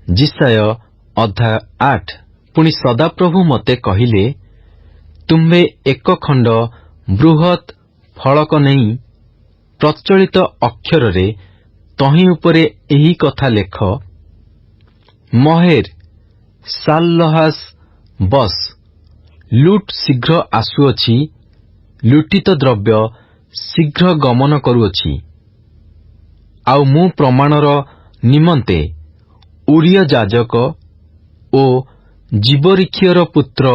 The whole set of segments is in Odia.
जिसाय अध्याय 8। पुणी सदाप्रभु मते कहिले, तुम्भे एक खंड बृहत फलक नहीं प्रचलित अक्षर रे तही उपरे एही कथा लेख, महेर साल्लहास बस लुट शीघ्र आसुअछि, लुटित द्रव्य शीघ्र गमन करुअछि। आउ मु प्रमाणर निमंते उरिय जाजक ओ जीवरीक्षर पुत्र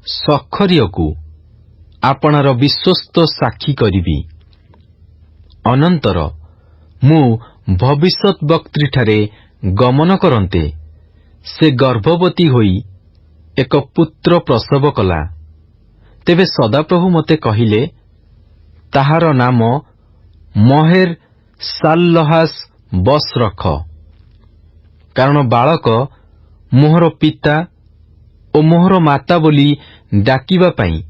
सखरियकु आपणार विश्वस्त साक्षी करिबी। अनंतर मु भविष्यत वक्तृठारे गमन करन्ते से गर्भवती होई एक पुत्र प्रसव कला। तेबे सदाप्रभु मते कहिले, ताहार नाम महेर साल्लहास बस रख, कारण बालक मोहर पिता ओ मोहर माता बोली डाकिबा पाई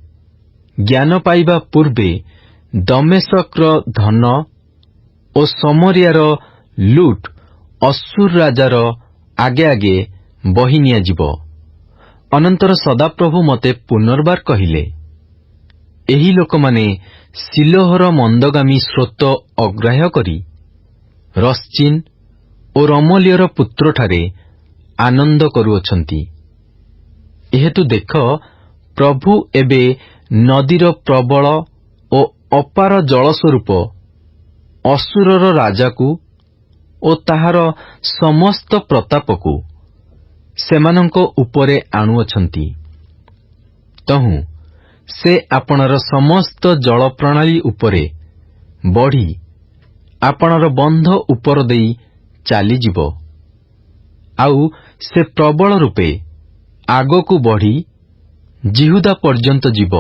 ज्ञान पाइबा पूर्वे दमेशकर धन ओ समरियार लुट अश्शूर राजार आगे आगे बही नियाजिब। अनंतर सदाप्रभु मते पुनर्बार कहिले, एही लोकमाने सिलोहर मंदगामी स्रोत अग्राह्य करी रश्चिन ओ रमलियर पुत्रठारे आनंद करुअछंती। एहेतु देख, प्रभु एबे नदीर प्रबल ओ अपार जलस्वरूप अश्शूरर राजाकू ओ ताहार समस्त प्रतापकू सेमानंको उपरे आणुअछंती। तहु से आपणर समस्त जल प्रणाली उपरे बढ़ी आपणर बंध उपर देई चाली जीव। आउ से प्रबल रूपे आगकू बढ़ी जिहुदा पर्यंत जीव।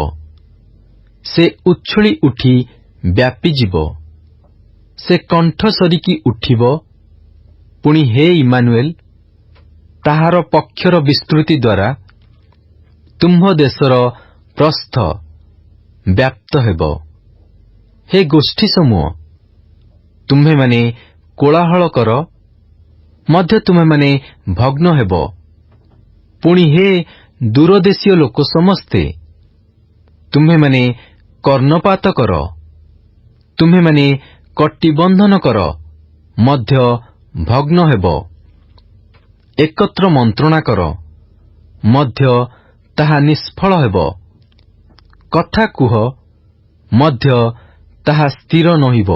से उछली उठी व्यापी जीव। से कंठ सरिकी उठिब, पुणी हे इमानुएल ताहार पक्षर विस्तृति द्वारा तुम्भ देशर प्रस्थ व्याप्त हेब। हे गोष्ठी समूह, तुम्हे माने कोलाहल कर, मध्य तुम्हे माने भग्न हेब। पुणी हे दूरदेशीय लोक समस्ते, तुम्हे माने कर्णपात कर, तुम्हे माने कटिबंधन कर, मध्य भग्न हेब। एकत्र मंत्रणा कर, मध्य ताहा निष्फल हेब। कथा कुह, मध्य ताहा स्थिर नहिब।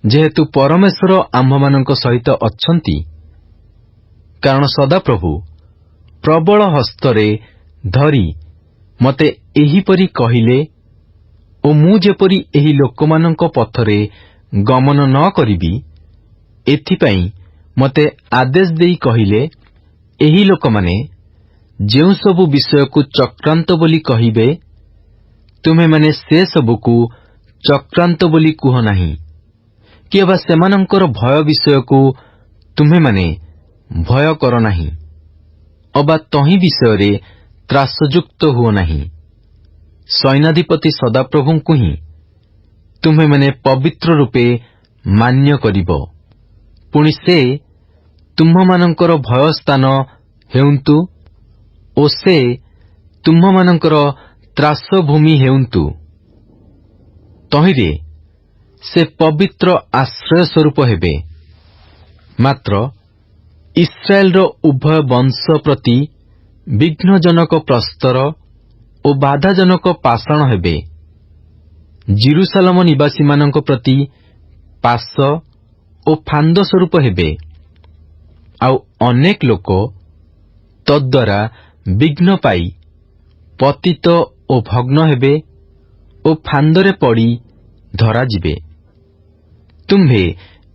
जेहेतु परमेश्वर आम्भमानंक सहित अच्छन्ति, कारण सदाप्रभु प्रबल हस्तरे धरी मते एहीपरि कहिले ओ मु जेपरि एही लोकमानंक पथरे गमन न करिबी, एथिपाई मते आदेश देई कहिले, एही लोकमाने जेउ सबु विषयकू चक्रांत बोली कहिबे, तुमे माने से सबुकू चक्रांत बोली कुह नाही, कि अबा सेमानंकर भय विषयकू तुम्हे माने भय कर नाही, अबा तही विषय त्रासयुक्त हुओ नाही। सैनाधिपति सदाप्रभुंकु ही तुम्हे माने पवित्र रूपे मान्य करिब। पुणी से तुम्भमानंकर भय स्थान हेउंतु ओ से तुम्भमानंकर त्रास भूमि हेउंतु। तहिरे से पवित्र आश्रय स्वरूप हेबे। मात्र इस्राएल उभय वंश प्रति विघ्नजनक प्रस्तर ओ बाधाजनक पाषाण हेबे। जेरुसालेम निवासी मानक प्रति पाश ओ फांद स्वरूप हेबे। आउ अनेक लोक तद्वारा विघ्न पाई पतित ओ भग्न हेबे ओ फांदरे पड़ी धरा जिबे। तुम्हे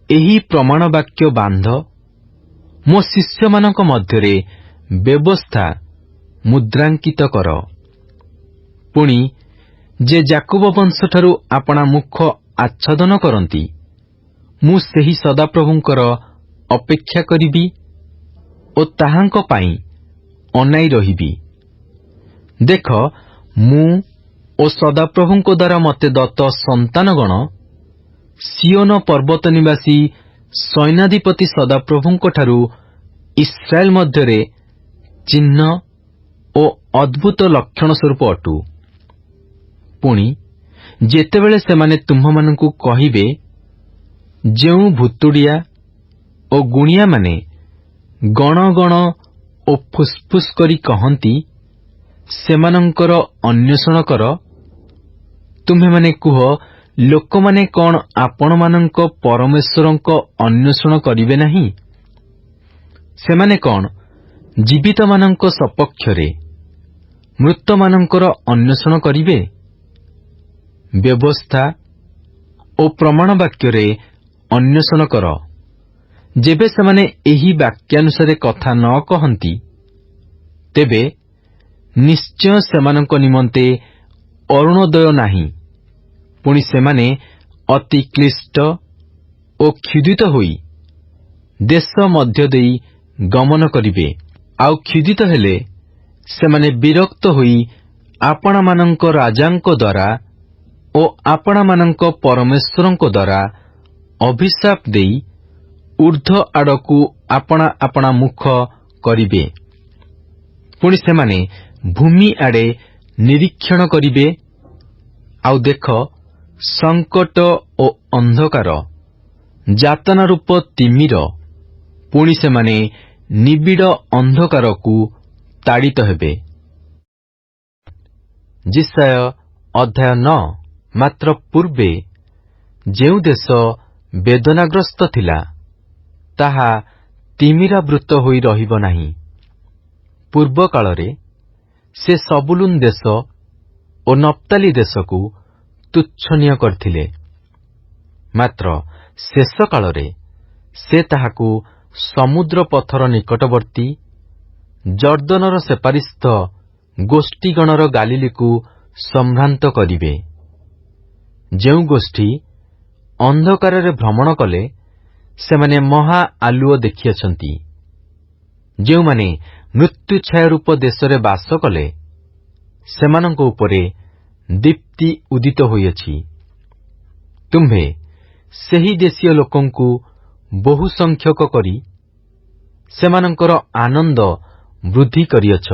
एही प्रमाण वाक्य बांध, मो शिष्य मानक मध्यरे व्यवस्था मुद्रांकित कर। पुणी जे जाकुब वंशठारु आपणा मुख आच्छादन करती, मु सेही सदाप्रभुंकर अपेक्षा करिबी ओ ताहांक पाई अनाई रहिबी। देख, मु ओ सदाप्रभुंक द्वारा मते दत्त संतानगण सियोन पर्वत निवासी सैनाधिपति सदाप्रभुंक ठारु ଇସ୍ରାଏଲ ମଧ୍ୟରେ ଚିହ୍ନ ଓ ଅଦ୍ଭୁତ ଲକ୍ଷଣ ସ୍ୱରୂପ ଅଟୁ। ପୁଣି ଯେତେବେଳେ ସେମାନେ ତୁମ୍ଭମାନଙ୍କୁ କହିବେ, ଯେଉଁ ଭୁତୁଡ଼ିଆ ଓ ଗୁଣିଆମାନେ ଗଣ ଗଣ ଓ ଫୁସ୍ଫୁସ୍ କରି କହନ୍ତି, ସେମାନଙ୍କର ଅନ୍ୱେଷଣ କର, ତୁମ୍ଭେମାନେ କୁହ, ଲୋକମାନେ କଣ ଆପଣମାନଙ୍କ ପରମେଶ୍ୱରଙ୍କ ଅନ୍ୱେଷଣ କରିବେ ନାହିଁ? ସେମାନେ କଣ ଜୀବିତମାନଙ୍କ ସପକ୍ଷରେ ମୃତମାନଙ୍କର ଅନ୍ୱେଷଣ କରିବେ? ବ୍ୟବସ୍ଥା ଓ ପ୍ରମାଣ ବାକ୍ୟରେ ଅନ୍ୱେଷଣ କର। ଯେବେ ସେମାନେ ଏହି ବାକ୍ୟାନୁସାରେ କଥା ନ କହନ୍ତି, ତେବେ ନିଶ୍ଚୟ ସେମାନଙ୍କ ନିମନ୍ତେ ଅରୁଣୋଦୟ ନାହିଁ। ପୁଣି ସେମାନେ ଅତି କ୍ଳିଷ୍ଟ ଓ କ୍ଷୁଧିତ ହୋଇ ଦେଶ ମଧ୍ୟ ଦେଇ ଗମନ କରିବେ। ଆଉ କ୍ଷୁଧିତ ହେଲେ ସେମାନେ ବିରକ୍ତ ହୋଇ ଆପଣମାନଙ୍କ ରାଜାଙ୍କ ଦ୍ୱାରା ଓ ଆପଣମାନଙ୍କ ପରମେଶ୍ୱରଙ୍କ ଦ୍ୱାରା ଅଭିଶାପ ଦେଇ ଊର୍ଦ୍ଧ୍ୱ ଆଡ଼କୁ ଆପଣା ଆପଣା ମୁଖ କରିବେ। ପୁଣି ସେମାନେ ଭୂମି ଆଡ଼େ ନିରୀକ୍ଷଣ କରିବେ, ଆଉ ଦେଖ, ସଙ୍କଟ ଓ ଅନ୍ଧକାର, ଯାତନା ରୂପ ତିମିର, ପୁଣି ସେମାନେ ନିବିଡ଼ ଅନ୍ଧକାରକୁ ତାଡ଼ିତ ହେବେ। ଯିଶାୟ ଅଧ୍ୟାୟ 9। ମାତ୍ର ପୂର୍ବେ ଯେଉଁ ଦେଶ ବେଦନାଗ୍ରସ୍ତ ଥିଲା, ତାହା ତିମିରାବୃତ ହୋଇ ରହିବ ନାହିଁ। ପୂର୍ବ କାଳରେ ସେ ସବୁଲୁନ୍ ଦେଶ ଓ ନପ୍ତାଲି ଦେଶକୁ ତୁଚ୍ଛନୀୟ କରିଥିଲେ। ମାତ୍ର ଶେଷ କାଳରେ ସେ ତାହାକୁ ସମୁଦ୍ର ପଥର ନିକଟବର୍ତ୍ତୀ ଜର୍ଦ୍ଦନର ସେପାରିସ୍ଥ ଗୋଷ୍ଠୀଗଣର ଗାଲିଲିକୁ ସମ୍ଭ୍ରାନ୍ତ କରିବେ। ଯେଉଁ ଗୋଷ୍ଠୀ ଅନ୍ଧକାରରେ ଭ୍ରମଣ କଲେ, ସେମାନେ ମହା ଆଲୁଅ ଦେଖିଅଛନ୍ତି। ଯେଉଁମାନେ ମୃତ୍ୟୁଛାୟା ରୂପ ଦେଶରେ ବାସ କଲେ, ସେମାନଙ୍କ ଉପରେ ଦୀପ୍ତି ଉଦିତ ହୋଇଅଛି। ତୁମ୍ଭେ ସେହି ଦେଶୀୟ ଲୋକଙ୍କୁ ବହୁ ସଂଖ୍ୟକ କରି ସେମାନଙ୍କର ଆନନ୍ଦ ବୃଦ୍ଧି କରିଅଛ।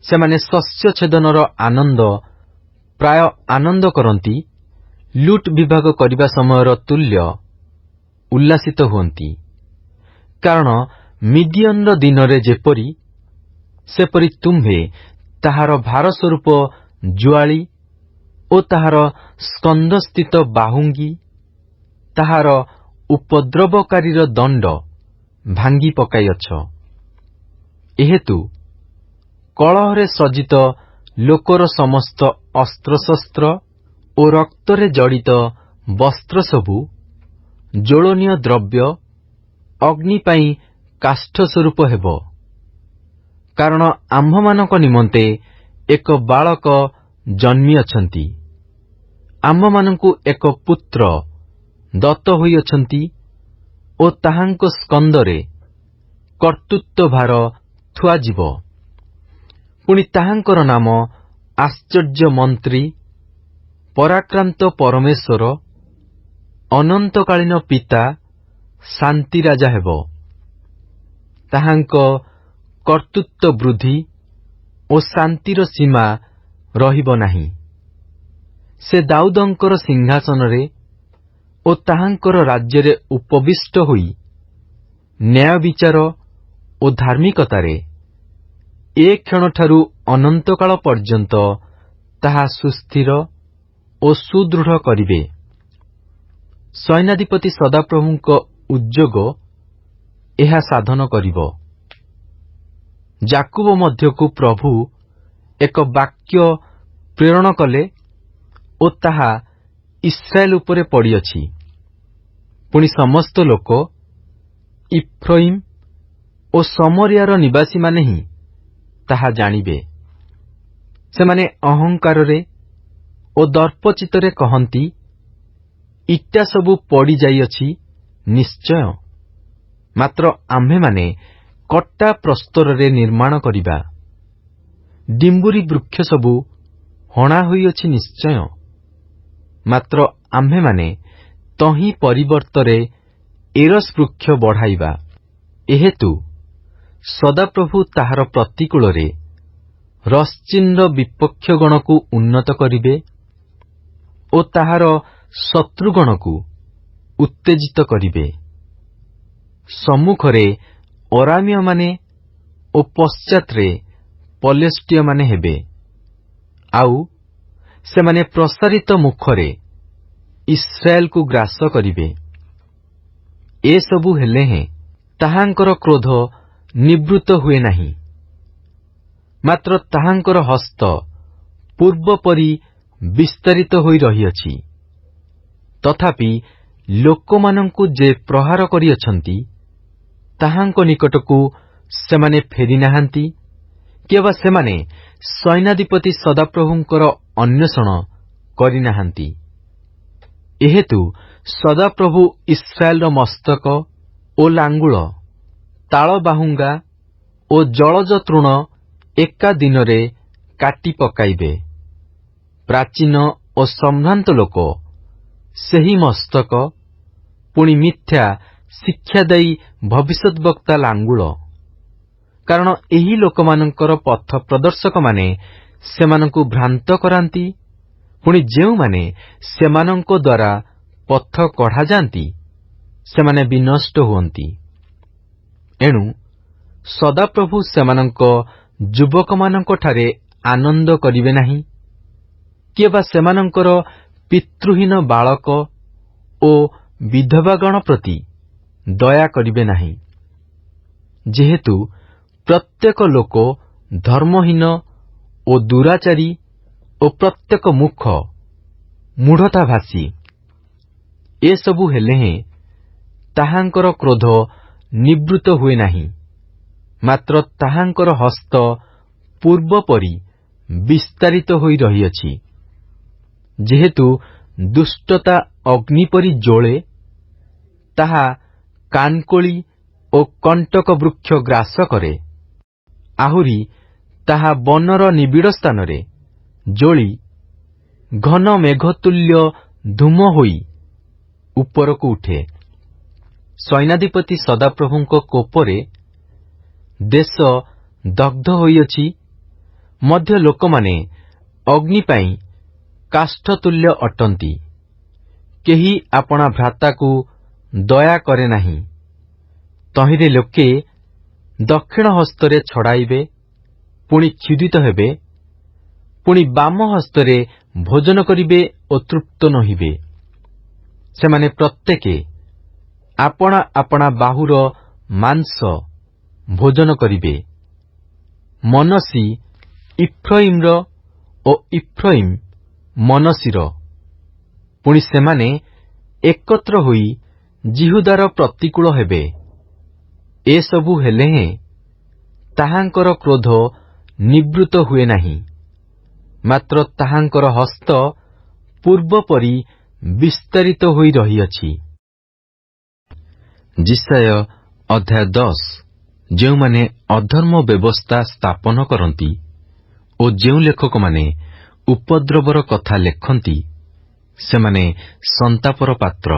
ସେମାନେ ଶସ୍ୟଛେଦନର ଆନନ୍ଦ ପ୍ରାୟ ଆନନ୍ଦ କରନ୍ତି, ଲୁଟ୍ ବିଭାଗ କରିବା ସମୟର ତୁଲ୍ୟ ଉଲ୍ଲାସିତ ହୁଅନ୍ତି। କାରଣ ମିଦିୟନର ଦିନରେ ଯେପରି, ସେପରି ତୁମ୍ଭେ ତାହାର ଭାରସ୍ୱରୂପ ଜୁଆଳି ଓ ତାହାର ସ୍କନ୍ଧସ୍ଥିତ ବାହୁଙ୍ଗି, ତାହାର ଉପଦ୍ରବକାରୀର ଦଣ୍ଡ ଭାଙ୍ଗି ପକାଇଅଛ। ଏହେତୁ କଳହରେ ସଜ୍ଜିତ ଲୋକର ସମସ୍ତ ଅସ୍ତ୍ରଶସ୍ତ୍ର ଓ ରକ୍ତରେ ଜଡ଼ିତ ବସ୍ତ୍ର ସବୁ ଜ୍ୱଳନୀୟ ଦ୍ରବ୍ୟ, ଅଗ୍ନି ପାଇଁ କାଷ୍ଠ ସ୍ୱରୂପ ହେବ। କାରଣ ଆମ୍ଭମାନଙ୍କ ନିମନ୍ତେ ଏକ ବାଳକ ଜନ୍ମିଅଛନ୍ତି, ଆମ୍ଭମାନଙ୍କୁ ଏକ ପୁତ୍ର ଦତ୍ତ ହୋଇଅଛନ୍ତି ଓ ତାହାଙ୍କ ସ୍କନ୍ଧରେ କର୍ତ୍ତୃତ୍ୱ ଭାର ଥୁଆଯିବ। ପୁଣି ତାହାଙ୍କର ନାମ ଆଶ୍ଚର୍ଯ୍ୟ ମନ୍ତ୍ରୀ, ପରାକ୍ରାନ୍ତ ପରମେଶ୍ୱର, ଅନନ୍ତକାଳୀନ ପିତା, ଶାନ୍ତି ରାଜା ହେବ। ତାହାଙ୍କ କର୍ତ୍ତୃତ୍ୱ ବୃଦ୍ଧି ଓ ଶାନ୍ତିର ସୀମା ରହିବ ନାହିଁ। ସେ ଦାଉଦଙ୍କର ସିଂହାସନରେ ଓ ତାହାଙ୍କର ରାଜ୍ୟରେ ଉପବିଷ୍ଟ ହୋଇ ନ୍ୟାୟ ବିଚାର ଓ ଧାର୍ମିକତାରେ ଏ କ୍ଷଣଠାରୁ ଅନନ୍ତକାଳ ପର୍ଯ୍ୟନ୍ତ ତାହା ସୁସ୍ଥିର ଓ ସୁଦୃଢ଼ କରିବେ। ସୈନ୍ୟାଧିପତି ସଦାପ୍ରଭୁଙ୍କ ଉଦ୍ଯୋଗ ଏହା ସାଧନ କରିବ। ଯାକୁବ ମଧ୍ୟକୁ ପ୍ରଭୁ ଏକ ବାକ୍ୟ ପ୍ରେରଣ କଲେ ଓ ତାହା ଇସ୍ରାଏଲ ଉପରେ ପଡ଼ିଅଛି। ପୁଣି ସମସ୍ତ ଲୋକ, ଇଫ୍ରାଇମ୍ ଓ ସମରିୟାର ନିବାସୀମାନେ ହିଁ ତାହା ଜାଣିବେ। ସେମାନେ ଅହଙ୍କାରରେ ଓ ଦର୍ପଚିତ୍ତରେ କହନ୍ତି, ଇଟା ସବୁ ପଡ଼ିଯାଇଅଛି ନିଶ୍ଚୟ, ମାତ୍ର ଆମ୍ଭେମାନେ କଟା ପ୍ରସ୍ତରରେ ନିର୍ମାଣ କରିବା। ଡିମ୍ବୁରି ବୃକ୍ଷ ସବୁ ହଣା ହୋଇଅଛି ନିଶ୍ଚୟ, ମାତ୍ର ଆମ୍ଭେମାନେ ତହିଁ ପରିବର୍ତ୍ତରେ ଏରସ୍ ବୃକ୍ଷ ବଢ଼ାଇବା। ଏହେତୁ ସଦାପ୍ରଭୁ ତାହାର ପ୍ରତିକୂଳରେ ରଶ୍ଚିନ୍ର ବିପକ୍ଷଗଣକୁ ଉନ୍ନତ କରିବେ ଓ ତାହାର ଶତ୍ରୁଗଣକୁ ଉତ୍ତେଜିତ କରିବେ। ସମ୍ମୁଖରେ ଅରାମୀୟମାନେ ଓ ପଶ୍ଚାତରେ ପଲେଷ୍ଟିୟମାନେ ହେବେ, ଆଉ ସେମାନେ ପ୍ରସାରିତ ମୁଖରେ ଇସ୍ରାଏଲକୁ ଗ୍ରାସ କରିବେ। ଏସବୁ ହେଲେ ହେଁ ତାହାଙ୍କର କ୍ରୋଧ ନିବୃତ୍ତ ହୁଏ ନାହିଁ, ମାତ୍ର ତାହାଙ୍କର ହସ୍ତ ପୂର୍ବ ପରି ବିସ୍ତାରିତ ହୋଇ ରହିଅଛି। ତଥାପି ଲୋକମାନଙ୍କୁ ଯେ ପ୍ରହାର କରିଅଛନ୍ତି, ତାହାଙ୍କ ନିକଟକୁ ସେମାନେ ଫେରି ନାହାନ୍ତି, କିମ୍ବା ସେମାନେ ସୈନ୍ୟାଧିପତି ସଦାପ୍ରଭୁଙ୍କର ଅନ୍ୱେଷଣ କରିନାହାନ୍ତି। ଏହେତୁ ସଦାପ୍ରଭୁ ଇସ୍ରାଏଲର ମସ୍ତକ ଓ ଲାଙ୍ଗୁଳ, ତାଳବାହୁଙ୍ଗା ଓ ଜଳଜ ତୃଣ ଏକା ଦିନରେ କାଟି ପକାଇବେ। ପ୍ରାଚୀନ ଓ ସମ୍ଭ୍ରାନ୍ତ ଲୋକ ସେହି ମସ୍ତକ, ପୁଣି ମିଥ୍ୟା ଶିକ୍ଷାଦାୟୀ ଭବିଷ୍ୟଦ୍ବକ୍ତା ଲାଙ୍ଗୁଳ, କାରଣ ଏହି ଲୋକମାନଙ୍କର ପଥ ପ୍ରଦର୍ଶକମାନେ ସେମାନଙ୍କୁ ଭ୍ରାନ୍ତ କରାନ୍ତି, ପୁଣି ଯେଉଁମାନେ ସେମାନଙ୍କ ଦ୍ୱାରା ପଥ କଢ଼ାଯାନ୍ତି ସେମାନେ ବିନଷ୍ଟ ହୁଅନ୍ତି। ଏଣୁ ସଦାପ୍ରଭୁ ସେମାନଙ୍କ ଯୁବକମାନଙ୍କଠାରେ ଆନନ୍ଦ କରିବେ ନାହିଁ, କିମ୍ବା ସେମାନଙ୍କର ପିତୃହୀନ ବାଳକ ଓ ବିଧବାଗଣ ପ୍ରତି ଦୟା କରିବେ ନାହିଁ। ଯେହେତୁ ପ୍ରତ୍ୟେକ ଲୋକ ଧର୍ମହୀନ ଓ ଦୁରାଚାରୀ ଓ ପ୍ରତ୍ୟେକ ମୁଖ ମୂଢ଼ତାଭାଷୀ, ଏସବୁ ହେଲେ ହେଁ ତାହାଙ୍କର କ୍ରୋଧ ନିବୃତ୍ତ ହୁଏ ନାହିଁ, ମାତ୍ର ତାହାଙ୍କର ହସ୍ତ ପୂର୍ବ ପରି ବିସ୍ତାରିତ ହୋଇ ରହିଅଛି। ଯେହେତୁ ଦୁଷ୍ଟତା ଅଗ୍ନି ପରି ଜ୍ୱଳେ, ତାହା କାନକୋଳି ଓ କଣ୍ଟକ ବୃକ୍ଷ ଗ୍ରାସ କରେ, ଆହୁରି ତାହା ବନର ନିବିଡ଼ ସ୍ଥାନରେ ଜ୍ୱଳି ଘନ ମେଘତୁଲ୍ୟ ଧୂମ ହୋଇ ଉପରକୁ ଉଠେ। ସୈନ୍ୟାଧିପତି ସଦାପ୍ରଭୁଙ୍କ କୋପରେ ଦେଶ ଦଗ୍ଧ ହୋଇଅଛି, ମଧ୍ୟ ଲୋକମାନେ ଅଗ୍ନି ପାଇଁ କାଷ୍ଠତୁଲ୍ୟ ଅଟନ୍ତି। କେହି ଆପଣା ଭ୍ରାତାକୁ ଦୟା କରେ ନାହିଁ। ତହିଁରେ ଲୋକେ ଦକ୍ଷିଣ ହସ୍ତରେ ଛଡ଼ାଇବେ, ପୁଣି କ୍ଷୁଧିତ ହେବେ, ପୁଣି ବାମ ହସ୍ତରେ ଭୋଜନ କରିବେ ଓ ତୃପ୍ତ ନୋହିବେ। ସେମାନେ ପ୍ରତ୍ୟେକେ ଆପଣା ଆପଣା ବାହୁର ମାଂସ ଭୋଜନ କରିବେ। ମନସୀ ଇଫ୍ରାଇମ୍ର ଓ ଇଫ୍ରାଇମ୍ ମନସୀର, ପୁଣି ସେମାନେ ଏକତ୍ର ହୋଇ ଜିହୁଦାର ପ୍ରତିକୂଳ ହେବେ। ଏସବୁ ହେଲେ ହେଁ ତାହାଙ୍କର କ୍ରୋଧ ନିବୃତ୍ତ ହୁଏ ନାହିଁ, ମାତ୍ର ତାହାଙ୍କର ହସ୍ତ ପୂର୍ବ ପରି ବିସ୍ତାରିତ ହୋଇ ରହିଅଛି। ଯିଶାୟ ଅଧ୍ୟାୟ 10। ଯେଉଁମାନେ ଅଧର୍ମ ବ୍ୟବସ୍ଥା ସ୍ଥାପନ କରନ୍ତି ଓ ଯେଉଁ ଲେଖକମାନେ ଉପଦ୍ରବର କଥା ଲେଖନ୍ତି, ସେମାନେ ସନ୍ତାପର ପାତ୍ର।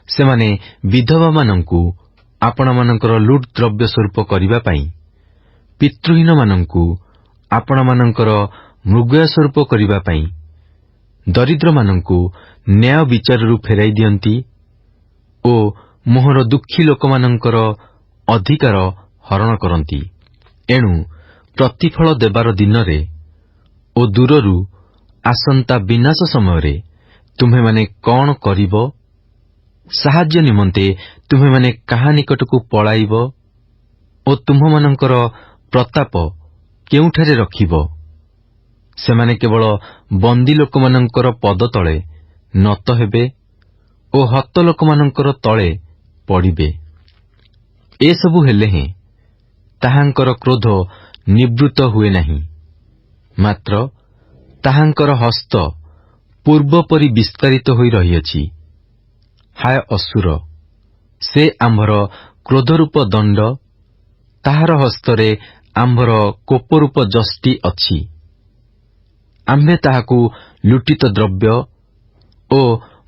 ସେମାନେ ବିଧବାମାନଙ୍କୁ ଆପଣମାନଙ୍କର ଲୁଟ୍ ଦ୍ରବ୍ୟ ସ୍ୱରୂପ କରିବା ପାଇଁ, ପିତୃହୀନମାନଙ୍କୁ ଆପଣମାନଙ୍କର ମୃଗୟା ସ୍ୱରୂପ କରିବା ପାଇଁ, ଦରିଦ୍ରମାନଙ୍କୁ ନ୍ୟାୟ ବିଚାରରୁ ଫେରାଇ ଦିଅନ୍ତି ଓ ମୋହର ଦୁଃଖୀ ଲୋକମାନଙ୍କର ଅଧିକାର ହରଣ କରନ୍ତି। ଏଣୁ ପ୍ରତିଫଳ ଦେବାର ଦିନରେ ଓ ଦୂରରୁ ଆସନ୍ତା ବିନାଶ ସମୟରେ ତୁମ୍ଭେମାନେ କଣ କରିବ? ସାହାଯ୍ୟ ନିମନ୍ତେ ତୁମ୍ଭେମାନେ କାହା ନିକଟକୁ ପଳାଇବ ଓ ତୁମ୍ଭମାନଙ୍କର ପ୍ରତାପ କେଉଁଠାରେ ରଖିବ? ସେମାନେ କେବଳ ବନ୍ଦୀ ଲୋକମାନଙ୍କର ପଦ ତଳେ ନତ ହେବେ ଓ ହତ ଲୋକମାନଙ୍କର ତଳେ ପଡ଼ିବେ। ଏସବୁ ହେଲେ ହେଁ ତାହାଙ୍କର କ୍ରୋଧ ନିବୃତ୍ତ ହୁଏ ନାହିଁ, ମାତ୍ର ତାହାଙ୍କର ହସ୍ତ ପୂର୍ବ ପରି ବିସ୍ତାରିତ ହୋଇ ରହିଅଛି। ହାୟ ଅସୁର, ସେ ଆମ୍ଭର କ୍ରୋଧରୂପ ଦଣ୍ଡ, ତାହାର ହସ୍ତରେ ଆମ୍ଭର କୋପରୂପ ଯଷ୍ଟି ଅଛି। ଆମ୍ଭେ ତାହାକୁ ଲୁଟିତ ଦ୍ରବ୍ୟ ଓ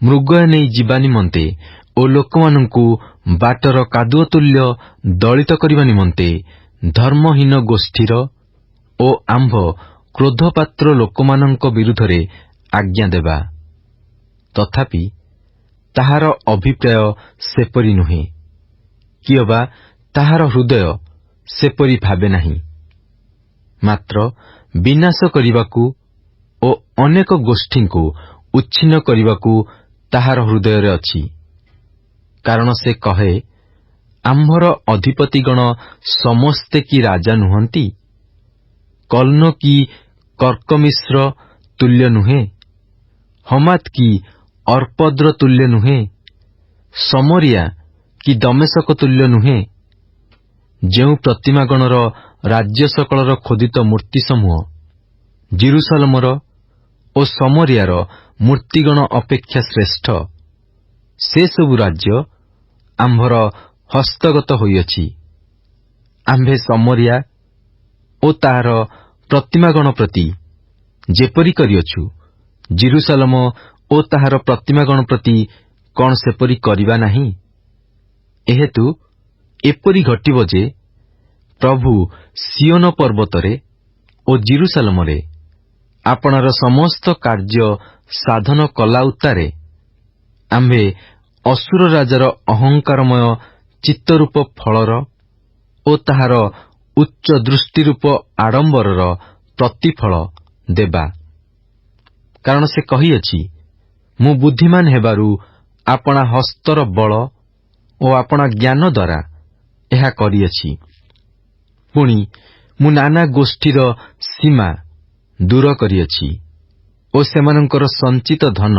ମୃଗୟା ନେଇ ଯିବା ନିମନ୍ତେ ଓ ଲୋକମାନଙ୍କୁ ବାଟର କାଦୁଅ ତୁଲ୍ୟ ଦଳିତ କରିବା ନିମନ୍ତେ ଧର୍ମହୀନ ଗୋଷ୍ଠୀର ଓ ଆମ୍ଭ କ୍ରୋଧପାତ୍ର ଲୋକମାନଙ୍କ ବିରୁଦ୍ଧରେ ଆଜ୍ଞା ଦେବା। ତଥାପି ତାହାର ଅଭିପ୍ରାୟ ସେପରି ନୁହେଁ, କିଅବା ତାହାର ହୃଦୟ ସେପରି ଭାବେ ନାହିଁ। ମାତ୍ର ବିନାଶ କରିବାକୁ ଓ ଅନେକ ଗୋଷ୍ଠୀଙ୍କୁ ଉଚ୍ଛିନ୍ନ କରିବାକୁ ତାହାର ହୃଦୟରେ ଅଛି। କାରଣ ସେ କହେ, ଆମ୍ଭର ଅଧିପତିଗଣ ସମସ୍ତେ କି ରାଜା ନୁହନ୍ତି? କର୍ଣ୍ଣ କି କର୍କମିଶ୍ର ତୁଲ୍ୟ ନୁହେଁ? ହମାତ କି ଅର୍ପଦ୍ର ତୁଲ୍ୟ ନୁହେଁ? ସମରିଆ କି ଦମେଶକ ତୁଲ୍ୟ ନୁହେଁ? ଯେଉଁ ପ୍ରତିମାଗଣର ରାଜ୍ୟ ସକଳର ଖୋଦିତ ମୂର୍ତ୍ତି ସମୂହ ଜେରୁସାଲେମର ଓ ସମରିଆର ମୂର୍ତ୍ତିଗଣ ଅପେକ୍ଷା ଶ୍ରେଷ୍ଠ, ସେସବୁ ରାଜ୍ୟ ଆମ୍ଭର ହସ୍ତଗତ ହୋଇଅଛି। ଆମ୍ଭେ ସମରିଆ ଓ ତାହାର ପ୍ରତିମାଗଣ ପ୍ରତି ଯେପରି କରିଅଛୁ, ଜେରୁସାଲେମ ଓ ତାହାର ପ୍ରତିମାଗଣ ପ୍ରତି କଣ ସେପରି କରିବା ନାହିଁ? ଏହେତୁ ଏପରି ଘଟିବ ଯେ, ପ୍ରଭୁ ସିଓନ ପର୍ବତରେ ଓ ଜେରୁସାଲେମରେ ଆପଣାର ସମସ୍ତ କାର୍ଯ୍ୟ ସାଧନ କଲା ଉତ୍ତାରେ ଆମ୍ଭେ ଅସୁର ରାଜାର ଅହଙ୍କାରମୟ ଚିତ୍ତରୂପ ଫଳର ଓ ତାହାର ଉଚ୍ଚ ଦୃଷ୍ଟିରୂପ ଆଡମ୍ବରର ପ୍ରତିଫଳ ଦେବା। କାରଣ ସେ କହିଅଛି, ମୁଁ ବୁଦ୍ଧିମାନ ହେବାରୁ ଆପଣା ହସ୍ତର ବଳ ଓ ଆପଣା ଜ୍ଞାନ ଦ୍ୱାରା ଏହା କରିଅଛି। ପୁଣି ମୁଁ ନାନା ଗୋଷ୍ଠୀର ସୀମା ଦୂର କରିଅଛି ଓ ସେମାନଙ୍କର ସଞ୍ଚିତ ଧନ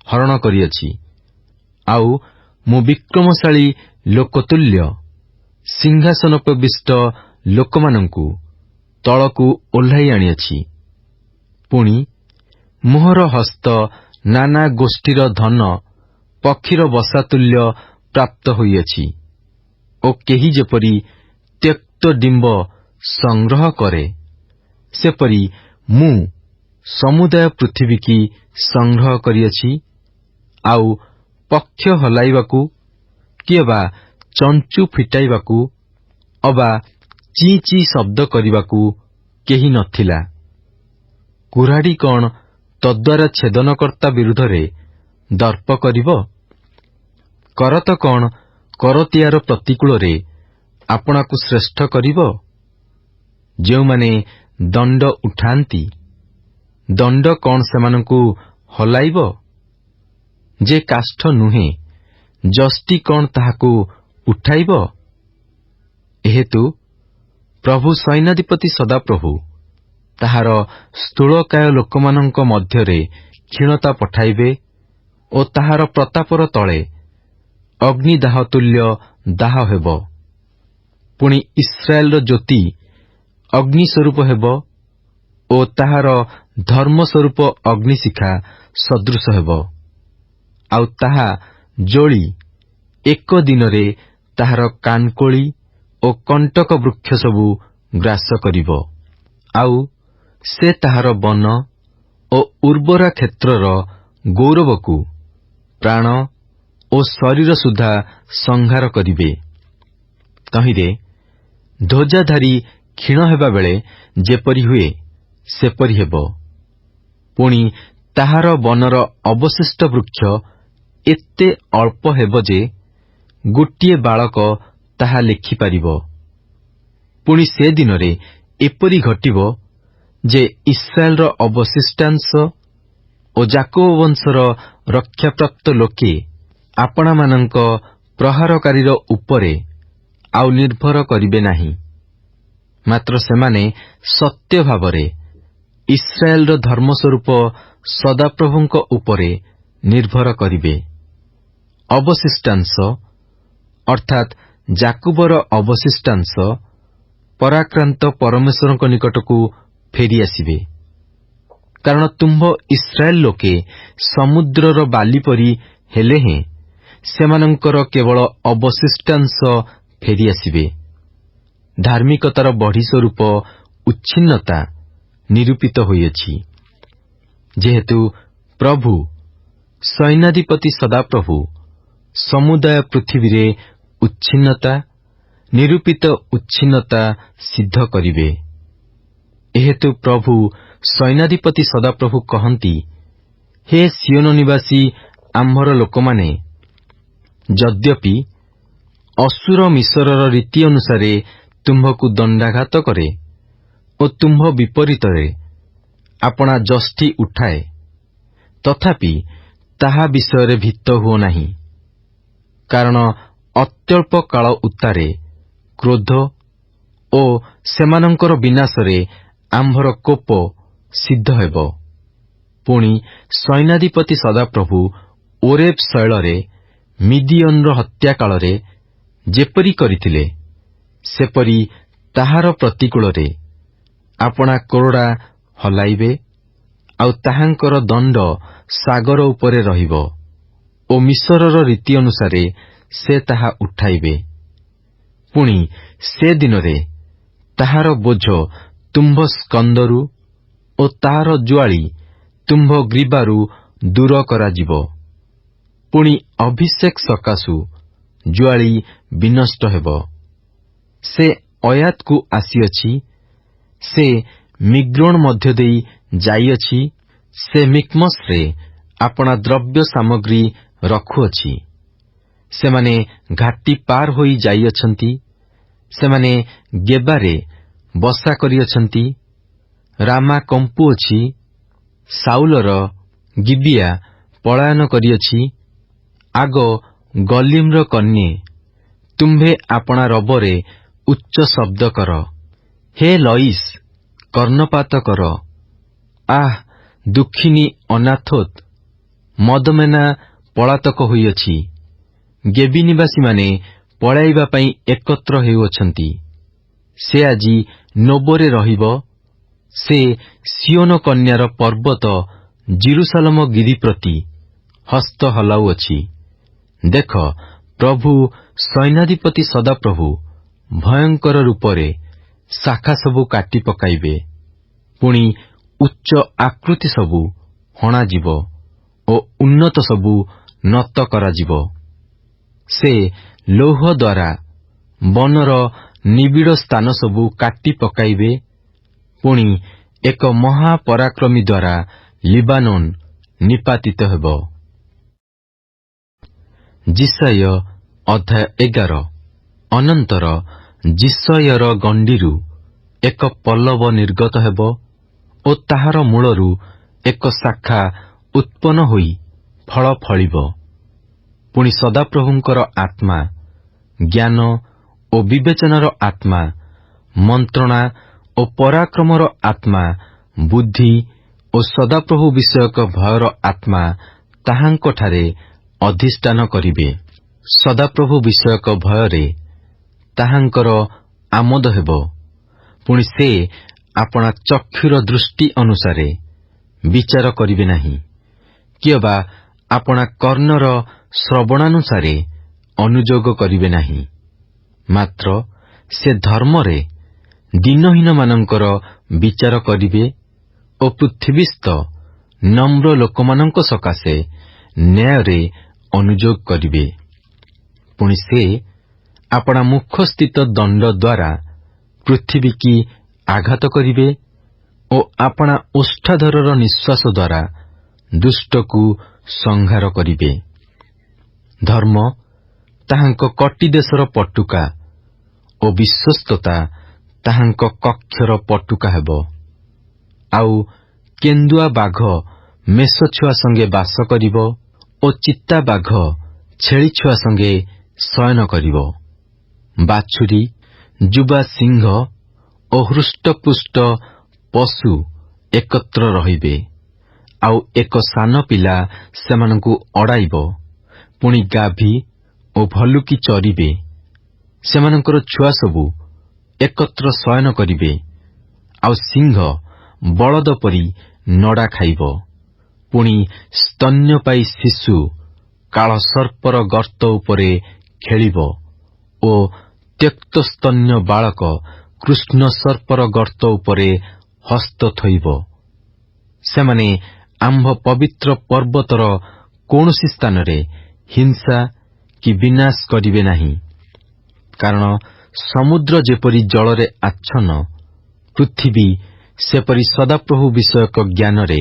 ହରଣ କରିଅଛି। ଆଉ ମୁଁ ବିକ୍ରମଶାଳୀ ଲୋକତୁଲ୍ୟ ସିଂହାସନୋପବିଷ୍ଟ ଲୋକମାନଙ୍କୁ ତଳକୁ ଓହ୍ଲାଇ ଆଣିଅଛି। ପୁଣି ମୋହର ହସ୍ତ ନାନା ଗୋଷ୍ଠୀର ଧନ ପକ୍ଷୀର ବସାତୁଲ୍ୟ ପ୍ରାପ୍ତ ହୋଇଅଛି ଓ କେହି ଯେପରି ତ୍ୟକ୍ତ ଡିମ୍ବ ସଂଗ୍ରହ କରେ, ସେପରି ମୁଁ ସମୁଦାୟ ପୃଥିବୀ କି ସଂଗ୍ରହ କରିଅଛି। ଆଉ ପକ୍ଷ ହଲାଇବାକୁ କିଏବା ଚଞ୍ଚୁ ଫିଟାଇବାକୁ ଅବା ଚି ଚି ଶବ୍ଦ କରିବାକୁ କେହି ନଥିଲା। କୁରାଢ଼ୀ କଣ ତଦ୍ୱାରା ଛେଦନକର୍ତ୍ତା ବିରୁଦ୍ଧରେ ଦର୍ପ କରିବ? କରତ କଣ କରତିଆର ପ୍ରତିକୂଳରେ ଆପଣାକୁ ଶ୍ରେଷ୍ଠ କରିବ? ଯେଉଁମାନେ ଦଣ୍ଡ ଉଠାନ୍ତି, ଦଣ୍ଡ କଣ ସେମାନଙ୍କୁ ହଲାଇବ? ଯେ କାଷ୍ଠ ନୁହେଁ, ଯଷ୍ଟି କଣ ତାହାକୁ ଉଠାଇବ? ଏହେତୁ ପ୍ରଭୁ ସୈନ୍ୟାଧିପତି ସଦାପ୍ରଭୁ ତାହାର ସ୍ଥୂଳକାୟ ଲୋକମାନଙ୍କ ମଧ୍ୟରେ କ୍ଷୀଣତା ପଠାଇବେ ଓ ତାହାର ପ୍ରତାପର ତଳେ ଅଗ୍ନିଦାହ ତୁଲ୍ୟ ଦାହ ହେବ। ପୁଣି ଇସ୍ରାଏଲର ଜ୍ୟୋତି ଅଗ୍ନି ସ୍ୱରୂପ ହେବ ଓ ତାହାର ଧର୍ମସ୍ୱରୂପ ଅଗ୍ନିଶିଖା ସଦୃଶ ହେବ। ଆଉ ତାହା ଜଳି ଏକ ଦିନରେ ତାହାର କାନକୋଳି ଓ କଣ୍ଟକ ବୃକ୍ଷ ସବୁ ଗ୍ରାସ କରିବ। ଆଉ ସେ ତାହାର ବନ ଓ ଉର୍ବରା କ୍ଷେତ୍ରର ଗୌରବକୁ ପ୍ରାଣ ଓ ଶରୀର ସୁଦ୍ଧା ସଂହାର କରିବେ। ତହିଁରେ ଧ୍ୱଜାଧାରୀ କ୍ଷୀଣ ହେବାବେଳେ ଯେପରି ହୁଏ, ସେପରି ହେବ। ପୁଣି ତାହାର ବନର ଅବଶିଷ୍ଟ ବୃକ୍ଷ ଏତେ ଅଳ୍ପ ହେବ ଯେ ଗୋଟିଏ ବାଳକ ତାହା ଲେଖିପାରିବ। ପୁଣି ସେ ଦିନରେ ଏପରି ଘଟିବ ଯେ ଇସ୍ରାଏଲର ଅବଶିଷ୍ଟାଂଶ ଓ ଯାକୋବ ବଂଶର ରକ୍ଷାପ୍ରାପ୍ତ ଲୋକେ ଆପଣାମାନଙ୍କ ପ୍ରହାରକାରୀର ଉପରେ ଆଉ ନିର୍ଭର କରିବେ ନାହିଁ। ମାତ୍ର ସେମାନେ ସତ୍ୟ ଭାବରେ ଇସ୍ରାଏଲର ଧର୍ମସ୍ୱରୂପ ସଦାପ୍ରଭୁଙ୍କ ଉପରେ ନିର୍ଭର କରିବେ। ଅବଶିଷ୍ଟାଂଶ ଅର୍ଥାତ୍ ଯାକୁବର ଅବଶିଷ୍ଟାଂଶ ପରାକ୍ରାନ୍ତ ପରମେଶ୍ୱରଙ୍କ ନିକଟକୁ ଫେରିଆସିବେ। କାରଣ ତୁମ୍ଭ ଇସ୍ରାଏଲ ଲୋକେ ସମୁଦ୍ରର ବାଲି ପରି ହେଲେ ହେଁ ସେମାନଙ୍କର କେବଳ ଅବଶିଷ୍ଟାଂଶ ଫେରିଆସିବେ। ଧାର୍ମିକତାର ବଢ଼ି ସ୍ୱରୂପ ଉଚ୍ଛିନ୍ନତା ନିରୂପିତ ହୋଇଅଛି। ଯେହେତୁ ପ୍ରଭୁ ସୈନ୍ୟାଧିପତି ସଦାପ୍ରଭୁ ସମୁଦାୟ ପୃଥିବୀରେ ଉଚ୍ଛିନ୍ନତା, ନିରୂପିତ ଉଚ୍ଛିନ୍ନତା ସିଦ୍ଧ କରିବେ। ଏହେତୁ ପ୍ରଭୁ ସୈନ୍ୟାଧିପତି ସଦାପ୍ରଭୁ କହନ୍ତି, ହେ ସିଓନ ନିବାସୀ ଆମ୍ଭର ଲୋକମାନେ, ଯଦ୍ୟପି ଅସୁର ମିଶରର ରୀତି ଅନୁସାରେ ତୁମ୍ଭକୁ ଦଣ୍ଡାଘାତ କରେ ଓ ତୁମ୍ଭ ବିପରୀତରେ ଆପଣା ଯଷ୍ଟି ଉଠାଏ, ତଥାପି ତାହା ବିଷୟରେ ଭୀତ ହୁଅ ନାହିଁ। କାରଣ ଅତ୍ୟଳ୍ପ କାଳ ଉତ୍ତାରେ କ୍ରୋଧ ଓ ସେମାନଙ୍କର ବିନାଶରେ ଆମ୍ଭର କୋପ ସିଦ୍ଧ ହେବ। ପୁଣି ସୈନ୍ୟାଧିପତି ସଦାପ୍ରଭୁ ଓରେବ୍ ଶୈଳରେ ମିଦିୟନର ହତ୍ୟା କାଳରେ ଯେପରି କରିଥିଲେ, ସେପରି ତାହାର ପ୍ରତିକୂଳରେ ଆପଣା କୋରଡ଼ା ହଲାଇବେ, ଆଉ ତାହାଙ୍କର ଦଣ୍ଡ ସାଗର ଉପରେ ରହିବ ଓ ମିଶରର ରୀତି ଅନୁସାରେ ସେ ତାହା ଉଠାଇବେ। ପୁଣି ସେ ଦିନରେ ତାହାର ବୋଝ ତୁମ୍ଭ ସ୍କନ୍ଧରୁ ଓ ତାହାର ଜୁଆଳି ତୁମ୍ଭ ଗ୍ରୀବାରୁ ଦୂର କରାଯିବ। ପୁଣି ଅଭିଷେକ ସକାଶୁ ଜୁଆଳି ବିନଷ୍ଟ ହେବ। ସେ ଅୟାତକୁ ଆସିଅଛି, ସେ ମିଗ୍ରୋଣ ମଧ୍ୟ ଦେଇ ଯାଇଅଛି, ସେ ମିକ୍ମସରେ ଆପଣା ଦ୍ରବ୍ୟ ସାମଗ୍ରୀ ରଖୁଅଛି। ସେମାନେ ଘାଟି ପାର ହୋଇ ଯାଇଅଛନ୍ତି, ସେମାନେ ଗେବାରେ ବସା କରିଅଛନ୍ତି। ରାମା କମ୍ପୁଅଛି, ସାଉଲର ଗିବିଆ ପଳାୟନ କରିଅଛି। ଆଗ ଗଲିମର କନ୍ୟା, ତୁମ୍ଭେ ଆପଣା ରବରେ ଉଚ୍ଚ ଶବ୍ଦ କର। ହେ ଲଇସ୍, କର୍ଣ୍ଣପାତ କର। ଆଃ, ଦୁଃଖିନୀ ଅନାଥୋତ, ମଦମେନା ପଳାତକ ହୋଇଅଛି। ଗେବି ନିବାସୀମାନେ ପଳାଇବା ପାଇଁ ଏକତ୍ର ହେଉଅଛନ୍ତି। ସେ ଆଜି ନୋବରେ ରହିବ। ସେ ସିଓନ କନ୍ୟାର ପର୍ବତ ଜିରୁସାଲମ ଗିରି ପ୍ରତି ହସ୍ତ ହଲାଉଅଛି। ଦେଖ, ପ୍ରଭୁ ସୈନ୍ୟାଧିପତି ସଦାପ୍ରଭୁ ଭୟଙ୍କର ରୂପରେ ଶାଖା ସବୁ କାଟି ପକାଇବେ। ପୁଣି ଉଚ୍ଚ ଆକୃତି ସବୁ ହଣାଯିବ ଓ ଉନ୍ନତ ସବୁ ନତ କରାଯିବ। ସେ ଲୌହ ଦ୍ୱାରା ବନର ନିବିଡ଼ ସ୍ଥାନ ସବୁ କାଟି ପକାଇବେ। ପୁଣି ଏକ ମହାପରାକ୍ରମୀ ଦ୍ୱାରା ଲିବାନୋନ ନିପାତିତ ହେବ। ଜିସାୟ ଅଧ୍ୟାୟ 11। ଅନନ୍ତର ଜିସୟର ଗଣ୍ଡିରୁ ଏକ ପଲ୍ଲବ ନିର୍ଗତ ହେବ ଓ ତାହାର ମୂଳରୁ ଏକ ଶାଖା ଉତ୍ପନ୍ନ ହୋଇ ଫଳ ଫଳିବ। ପୁଣି ସଦାପ୍ରଭୁଙ୍କର ଆତ୍ମା, ଜ୍ଞାନ ଓ ବିବେଚନାର ଆତ୍ମା, ମନ୍ତ୍ରଣା ଓ ପରାକ୍ରମର ଆତ୍ମା, ବୁଦ୍ଧି ଓ ସଦାପ୍ରଭୁ ବିଷୟକ ଭୟର ଆତ୍ମା ତାହାଙ୍କଠାରେ ଅଧିଷ୍ଠାନ କରିବେ। ସଦାପ୍ରଭୁ ବିଷୟକ ଭୟରେ ତାହାଙ୍କର ଆମୋଦ ହେବ। ପୁଣି ସେ ଆପଣା ଚକ୍ଷୁର ଦୃଷ୍ଟି ଅନୁସାରେ ବିଚାର କରିବେ ନାହିଁ, କିଏବା ଆପଣା କର୍ଣ୍ଣର ଶ୍ରବଣାନୁସାରେ ଅନୁଯୋଗ କରିବେ ନାହିଁ। ମାତ୍ର ସେ ଧର୍ମରେ ଦିନହୀନମାନଙ୍କର ବିଚାର କରିବେ ଓ ପୃଥିବୀସ୍ଥ ନମ୍ର ଲୋକମାନଙ୍କ ସକାଶେ ନ୍ୟାୟରେ ଅନୁଯୋଗ କରିବେ। ପୁଣି ସେ ଆପଣା ମୁଖସ୍ଥିତ ଦଣ୍ଡ ଦ୍ୱାରା ପୃଥିବୀକି ଆଘାତ କରିବେ ଓ ଆପଣା ଓଷ୍ଠାଧରର ନିଶ୍ୱାସ ଦ୍ୱାରା ଦୁଷ୍ଟକୁ ସଂହାର କରିବେ। ଧର୍ମ ତାହାଙ୍କ କଟି ଦେଶର ପଟୁକା ଓ ବିଶ୍ୱସ୍ତତା ତାହାଙ୍କ କକ୍ଷର ପଟୁକା ହେବ। ଆଉ କେନ୍ଦୁଆ ବାଘ ମେଷଛୁଆ ସଙ୍ଗେ ବାସ କରିବ ଓ ଚିତା ବାଘ ଛେଳିଛୁଆ ସଙ୍ଗେ ଶୟନ କରିବ। ବାଛୁରୀ, ଯୁବା ସିଂହ ଓ ହୃଷ୍ଟପୁଷ୍ଟ ପଶୁ ଏକତ୍ର ରହିବେ, ଆଉ ଏକ ସାନ ପିଲା ସେମାନଙ୍କୁ ଅଡ଼ାଇବ। ପୁଣି ଗାଭୀ ଓ ଭଲୁକି ଚରିବେ। ସେମାନଙ୍କର ଛୁଆ ସବୁ ଏକତ୍ର ଶୟନ କରିବେ, ଆଉ ସିଂହ ବଳଦ ପରି ନଡ଼ା ଖାଇବ। ପୁଣି ସ୍ତନ୍ୟପାୟୀ ଶିଶୁ କାଳସର୍ପର ଗର୍ତ୍ତ ଉପରେ ଖେଳିବ ଓ ତ୍ୟକ୍ତସ୍ତନ୍ୟ ବାଳକ କୃଷ୍ଣସର୍ପର ଗର୍ତ୍ତ ଉପରେ ହସ୍ତ ଥୋଇବ। ସେମାନେ ଆମ୍ଭ ପବିତ୍ର ପର୍ବତର କୌଣସି ସ୍ଥାନରେ ହିଂସା କି ବିନାଶ କରିବେ ନାହିଁ। କାରଣ ସମୁଦ୍ର ଯେପରି ଜଳରେ ଆଚ୍ଛନ୍ନ, ପୃଥିବୀ ସେପରି ସଦାପ୍ରଭୁ ବିଷୟକ ଜ୍ଞାନରେ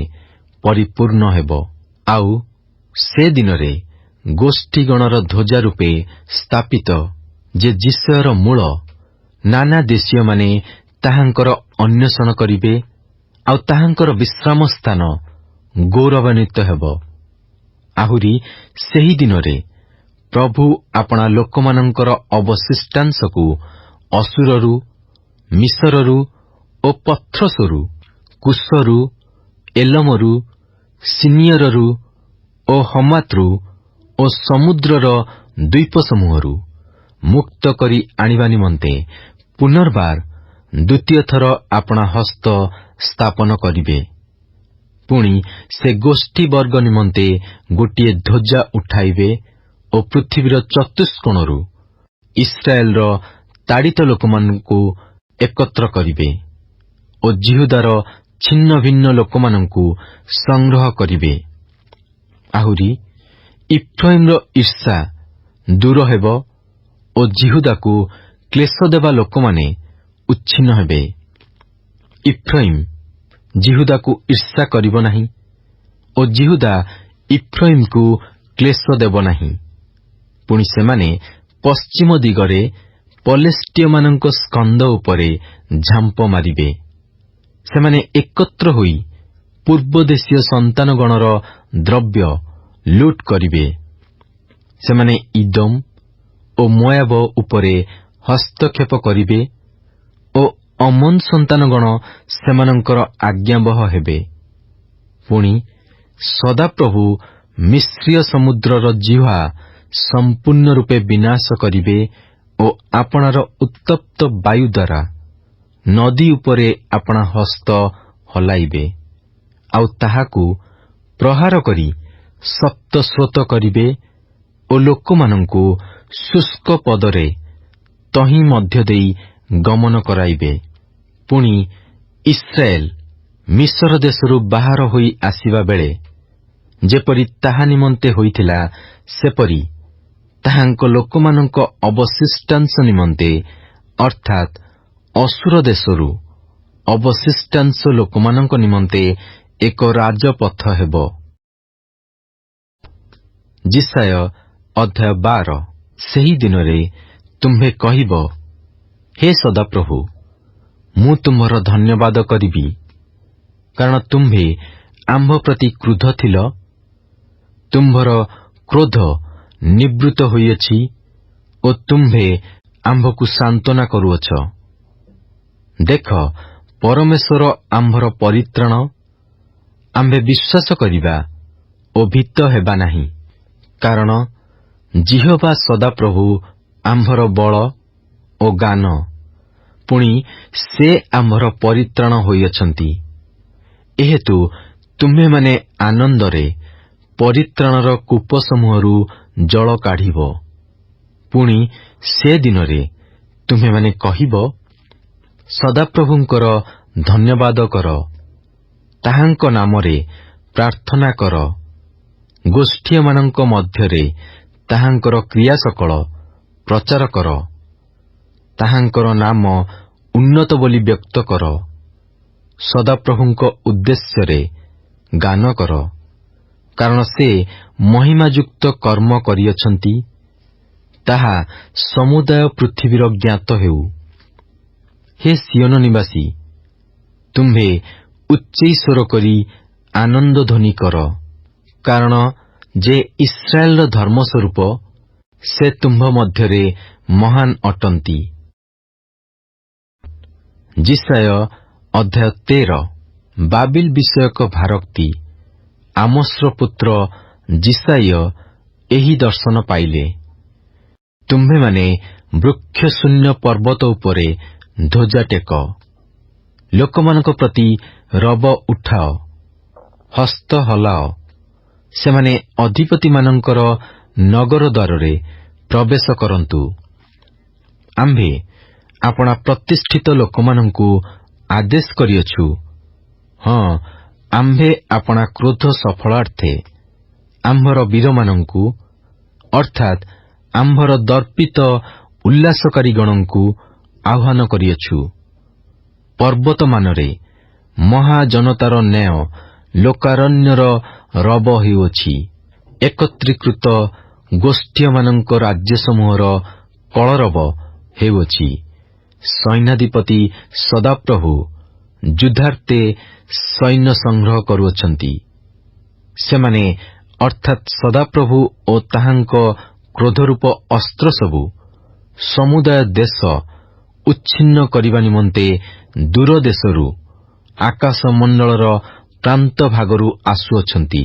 ପରିପୂର୍ଣ୍ଣ ହେବ। ଆଉ ସେ ଦିନରେ ଗୋଷ୍ଠୀଗଣର ଧ୍ୱଜା ରୂପେ ସ୍ଥାପିତ ଯେ ଜିସୟର ମୂଳ, ନାନା ଦେଶୀୟମାନେ ତାହାଙ୍କର ଅନ୍ୱେଷଣ କରିବେ, ଆଉ ତାହାଙ୍କର ବିଶ୍ରାମ ସ୍ଥାନ ଗୌରବାନ୍ୱିତ ହେବ। ଆହୁରି ସେହି ଦିନରେ ପ୍ରଭୁ ଆପଣା ଲୋକମାନଙ୍କର ଅବଶିଷ୍ଟାଂଶକୁ ଅସୁରରୁ, ମିଶରରୁ ଓ ପଥ୍ରସରୁ, କୁଶରୁ, ଏଲମରୁ, ସିନିୟରରୁ ଓ ହମାତ୍ରୁ ଓ ସମୁଦ୍ରର ଦ୍ୱୀପସମୂହରୁ ମୁକ୍ତ କରି ଆଣିବା ନିମନ୍ତେ ପୁନର୍ବାର ଦ୍ୱିତୀୟ ଥର ଆପଣା ହସ୍ତ ସ୍ଥାପନ କରିବେ। ପୁଣି ସେ ଗୋଷ୍ଠୀବର୍ଗ ନିମନ୍ତେ ଗୋଟିଏ ଧ୍ୱଜା ଉଠାଇବେ ଓ ପୃଥିବୀର ଚତୁଷ୍କୋଣରୁ ଇସ୍ରାଏଲର ତାଡ଼ିତ ଲୋକମାନଙ୍କୁ ଏକତ୍ର କରିବେ ଓ ଜିହୁଦାର ଛିନ୍ନ ଭିନ୍ନ ଲୋକମାନଙ୍କୁ ସଂଗ୍ରହ କରିବେ। ଆହୁରି ଇଫ୍ରାଇମର ଈର୍ଷା ଦୂର ହେବ ଓ ଜିହୁଦାକୁ କ୍ଲେଶ ଦେବା ଲୋକମାନେ ଉଚ୍ଛିନ୍ନ ହେବେ। ଇଫ୍ରାଇମ ଜିହୁଦାକୁ ଈର୍ଷା କରିବ ନାହିଁ ଓ ଜିହୁଦା ଇଫ୍ରାଇମକୁ କ୍ଲେଶ ଦେବ ନାହିଁ। ପୁଣି ସେମାନେ ପଶ୍ଚିମ ଦିଗରେ ପଲେଷ୍ଟିୟମାନଙ୍କ ସ୍କନ୍ଧ ଉପରେ ଝାମ୍ପ ମାରିବେ। ସେମାନେ ଏକତ୍ର ହୋଇ ପୂର୍ବଦେଶୀୟ ସନ୍ତାନଗଣର ଦ୍ରବ୍ୟ ଲୁଟ୍ କରିବେ। ସେମାନେ ଇଦୋମ ଓ ମୋଆବ ଉପରେ ହସ୍ତକ୍ଷେପ କରିବେ ଓ ଅମୋନ ସନ୍ତାନଗଣ ସେମାନଙ୍କର ଆଜ୍ଞାବହ ହେବେ। ପୁଣି ସଦାପ୍ରଭୁ ମିଶ୍ରୀୟ ସମୁଦ୍ରର ଜିହ୍ୱା ସମ୍ପୂର୍ଣ୍ଣ ରୂପେ ବିନାଶ କରିବେ ଓ ଆପଣାର ଉତ୍ତପ୍ତ ବାୟୁ ଦ୍ୱାରା ନଦୀ ଉପରେ ଆପଣା ହସ୍ତ ହଲାଇବେ, ଆଉ ତାହାକୁ ପ୍ରହାର କରି ସପ୍ତ ସ୍ରୋତ କରିବେ ଓ ଲୋକମାନଙ୍କୁ ଶୁଷ୍କ ପଦରେ ତହିଁ ମଧ୍ୟ ଦେଇ ଗମନ କରାଇବେ। ପୁଣି ଇସ୍ରାଏଲ ମିଶର ଦେଶରୁ ବାହାର ହୋଇ ଆସିବା ବେଳେ ଯେପରି ତାହା ନିମନ୍ତେ ହୋଇଥିଲା, ସେପରି ତାହାଙ୍କ ଲୋକମାନଙ୍କ ଅବଶିଷ୍ଟାଂଶ ନିମନ୍ତେ, ଅର୍ଥାତ୍ ଅସୁର ଦେଶରୁ ଅବଶିଷ୍ଟାଂଶ ଲୋକମାନଙ୍କ ନିମନ୍ତେ ଏକ ରାଜପଥ ହେବ। ଜିସାୟ ଅଧ୍ୟାୟ 12। ସେହି ଦିନରେ ତୁମ୍ଭେ କହିବ, ହେ ସଦାପ୍ରଭୁ, ମୁଁ ତୁମ୍ଭର ଧନ୍ୟବାଦ କରିବି, କାରଣ ତୁମ୍ଭେ ଆମ୍ଭ ପ୍ରତି କ୍ରୁଦ୍ଧ ଥିଲ। ତୁମ୍ଭର କ୍ରୋଧ ନିବୃତ୍ତ ହୋଇଅଛି ଓ ତୁମ୍ଭେ ଆମ୍ଭକୁ ସାନ୍ତ୍ୱନା କରୁଅଛ। ଦେଖ, ପରମେଶ୍ୱର ଆମ୍ଭର ପରିତ୍ରାଣ, ଆମ୍ଭେ ବିଶ୍ୱାସ କରିବା ଓ ଭୀତ ହେବା ନାହିଁ। କାରଣ ଜିହ୍ୱା ସଦାପ୍ରଭୁ ଆମ୍ଭର ବଳ ଓ ଗାନ, ପୁଣି ସେ ଆମ୍ଭର ପରିତ୍ରାଣ ହୋଇଅଛନ୍ତି। ଏହେତୁ ତୁମ୍ଭେମାନେ ଆନନ୍ଦରେ ପରିତ୍ରାଣର କୂପସମୂହରୁ ଜଳ କାଢ଼ିବ। ପୁଣି ସେ ଦିନରେ ତୁମ୍ଭେମାନେ କହିବ, ସଦାପ୍ରଭୁଙ୍କର ଧନ୍ୟବାଦ କର, ତାହାଙ୍କ ନାମରେ ପ୍ରାର୍ଥନା କର, ଗୋଷ୍ଠୀୟମାନଙ୍କ ମଧ୍ୟରେ ତାହାଙ୍କର କ୍ରିୟା ସକଳ ପ୍ରଚାର କର, ତାହାଙ୍କର ନାମ ଉନ୍ନତ ବୋଲି ବ୍ୟକ୍ତ କର, ସଦାପ୍ରଭୁଙ୍କ ଉଦ୍ଦେଶ୍ୟରେ ଗାନ କର, କାରଣ ସେ ମହିମାଯୁକ୍ତ କର୍ମ କରିଅଛନ୍ତି, ତାହା ସମୁଦାୟ ପୃଥିବୀର ଜ୍ଞାତ ହେଉ। ହେ ସିଓନ ନିବାସୀ, ତୁମ୍ଭେ ଉଚ୍ଚୈଃସ୍ୱର କରି ଆନନ୍ଦ ଧ୍ୱନି କର, କାରଣ ଯେ ଇସ୍ରାଏଲର ଧର୍ମସ୍ୱରୂପ, ସେ ତୁମ୍ଭ ମଧ୍ୟରେ ମହାନ ଅଟନ୍ତି। ଜିସାୟ ଅଧ୍ୟାୟ 13। ବାବିଲ ବିଷୟକ ଭାରୋକ୍ତି। ଆମୋସର ପୁତ୍ର ଜିସାୟ ଏହି ଦର୍ଶନ ପାଇଲେ। ତୁମ୍ଭେମାନେ ବୃକ୍ଷଶୂନ୍ୟ ପର୍ବତ ଉପରେ ଧ୍ୱଜା ଟେକ, ଲୋକମାନଙ୍କ ପ୍ରତି ରବ ଉଠାଅ, ହସ୍ତ ହଲାଅ। ସେମାନେ ଅଧିପତିମାନଙ୍କର ନଗର ଦ୍ୱାରରେ ପ୍ରବେଶ କରନ୍ତୁ। ଆମ୍ଭେ ଆପଣା ପ୍ରତିଷ୍ଠିତ ଲୋକମାନଙ୍କୁ ଆଦେଶ କରିଅଛୁ। ହଁ, ଆମ୍ଭେ ଆପଣା କ୍ରୋଧ ସଫଳାର୍ଥେ ଆମ୍ଭର ବୀରମାନଙ୍କୁ, ଅର୍ଥାତ୍ ଆମ୍ଭର ଦର୍ପିତ ଉଲ୍ଲାସକାରୀଗଣଙ୍କୁ ଆହ୍ୱାନ କରିଅଛୁ। ପର୍ବତମାନରେ ମହାଜନତାର ନ୍ୟାୟ ଲୋକାରଣ୍ୟର ରବ ହେଉଅଛି। ଏକତ୍ରୀକୃତ ଗୋଷ୍ଠୀମାନଙ୍କ ରାଜ୍ୟସମୂହର କଳରବ ହେଉଅଛି। ସୈନ୍ୟାଧିପତି ସଦାପ୍ରଭୁ ଯୁଦ୍ଧାର୍ଥେ ସୈନ୍ୟ ସଂଗ୍ରହ କରୁଅଛନ୍ତି। ସେମାନେ ଅର୍ଥାତ୍ ସଦାପ୍ରଭୁ ଓ ତାହାଙ୍କ କ୍ରୋଧରୂପ ଅସ୍ତ୍ର ସବୁ ସମୁଦାୟ ଦେଶ ଉଚ୍ଛିନ୍ନ କରିବା ନିମନ୍ତେ ଦୂର ଦେଶରୁ ଆକାଶମଣ୍ଡଳର ପ୍ରାନ୍ତ ଭାଗରୁ ଆସୁଅଛନ୍ତି।